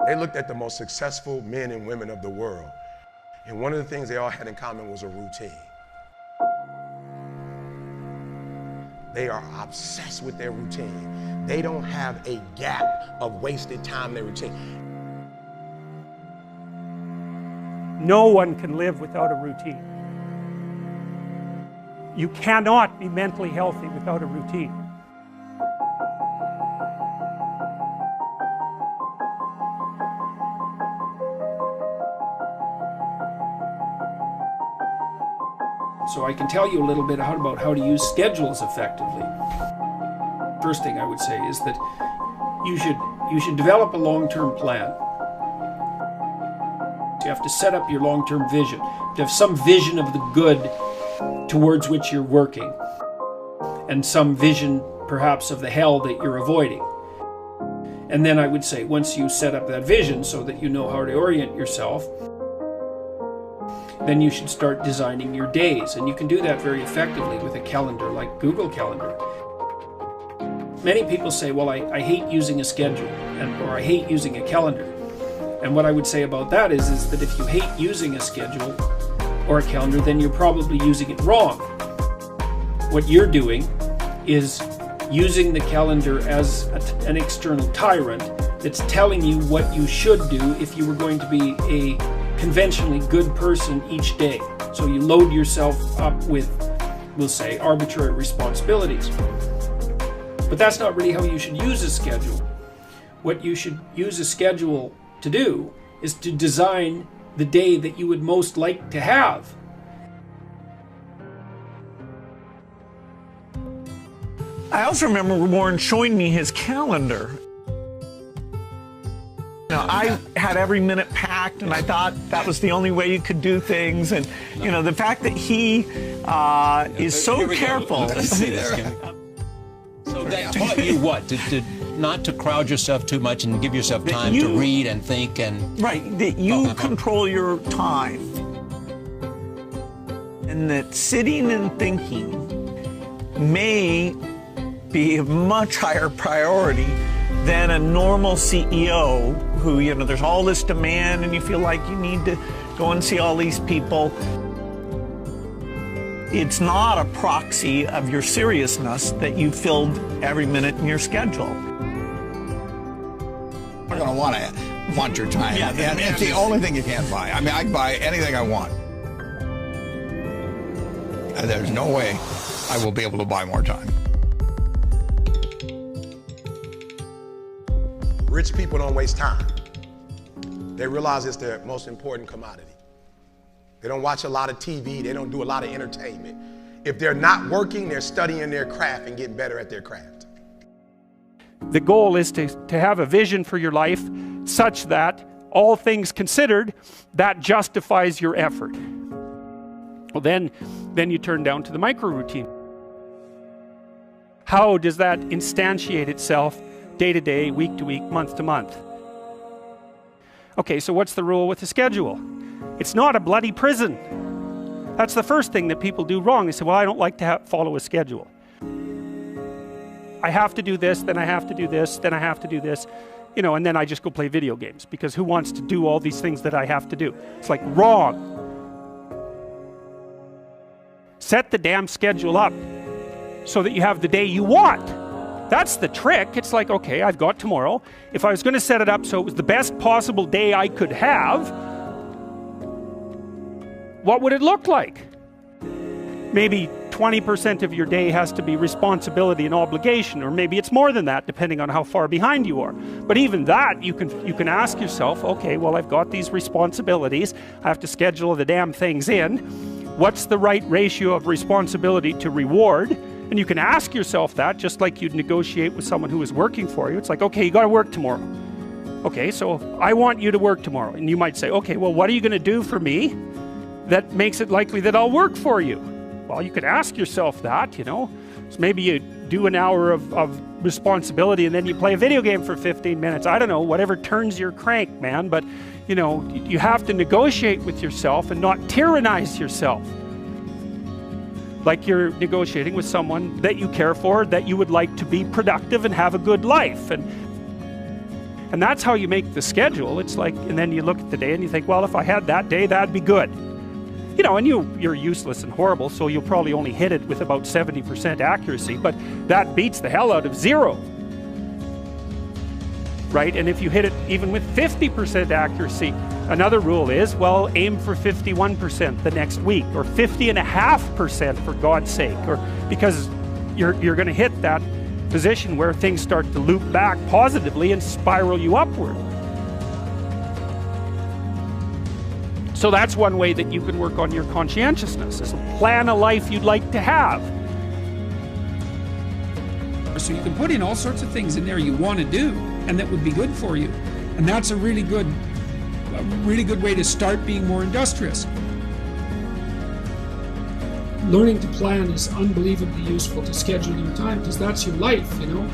They looked at the most successful men and women of the world, and one of the things they all had in common was a routine. They are obsessed with their routine. They don't have a gap of wasted time in their routine. No one can live without a routine. You cannot be mentally healthy without a routine. So I can tell you a little bit about how to use schedules effectively. First thing I would say is that you should develop a long-term plan. You have to set up your long-term vision. To have some vision of the good towards which you're working, and some vision perhaps of the hell that you're avoiding. And then I would say, once you set up that vision so that you know how to orient yourself, then you should start designing your days. And you can do that very effectively with a calendar like Google Calendar. Many people say, well, I hate using a schedule, or I hate using a calendar. And what I would say about that is that if you hate using a schedule or a calendar, then you're probably using it wrong. What you're doing is using the calendar as an external tyrant that's telling you what you should do if you were going to be a conventionally good person each day. So you load yourself up with, we'll say, arbitrary responsibilities. But that's not really how you should use a schedule. What you should use a schedule to do is to design the day that you would most like to have. I also remember Warren showing me his calendar. I had every minute packed, and I thought that was the only way you could do things. And the fact that he is so careful. Let's see this. So that taught you what? Not to crowd yourself too much and give yourself time to read and think and... Right, that you control your time. And that sitting and thinking may be a much higher priority than a normal CEO who, there's all this demand and you feel like you need to go and see all these people. It's not a proxy of your seriousness that you filled every minute in your schedule. You're going to want your time. Yeah, and it's the only thing you can't buy. I mean, I can buy anything I want. And there's no way I will be able to buy more time. Rich people don't waste time. They realize it's their most important commodity. They don't watch a lot of TV. They don't do a lot of entertainment. If they're not working, they're studying their craft and getting better at their craft. The goal is to have a vision for your life such that, all things considered, that justifies your effort. Well, then you turn down to the micro routine. How does that instantiate itself day to day, week to week, month to month? Okay, so what's the rule with the schedule? It's not a bloody prison. That's the first thing that people do wrong. They say, well, I don't like to follow a schedule. I have to do this, then I have to do this, then I have to do this, and then I just go play video games, because who wants to do all these things that I have to do? It's like wrong. Set the damn schedule up so that you have the day you want. That's the trick. It's like, okay, I've got tomorrow. If I was going to set it up so it was the best possible day I could have, what would it look like? Maybe 20% of your day has to be responsibility and obligation, or maybe it's more than that, depending on how far behind you are. But even that, you can ask yourself, okay, well, I've got these responsibilities. I have to schedule the damn things in. What's the right ratio of responsibility to reward? And you can ask yourself that, just like you'd negotiate with someone who is working for you. It's like, okay, you got to work tomorrow. Okay, so I want you to work tomorrow. And you might say, okay, well, what are you going to do for me that makes it likely that I'll work for you? Well, you could ask yourself that, So maybe you do an hour of responsibility and then you play a video game for 15 minutes. I don't know, whatever turns your crank, man. But, you have to negotiate with yourself and not tyrannize yourself. Like you're negotiating with someone that you care for, that you would like to be productive and have a good life. And And that's how you make the schedule. It's like, and then you look at the day and you think, well, if I had that day, that'd be good. You know, and you're useless and horrible, so you'll probably only hit it with about 70% accuracy, but that beats the hell out of 0. Right? And if you hit it even with 50% accuracy, another rule is, well, aim for 51% the next week, or 50.5% for God's sake, or because you're going to hit that position where things start to loop back positively and spiral you upward. So that's one way that you can work on your conscientiousness, is plan a life you'd like to have. So you can put in all sorts of things in there you want to do and that would be good for you. And that's a really good way to start being more industrious. Learning to plan is unbelievably useful to schedule your time, because that's your life, you know.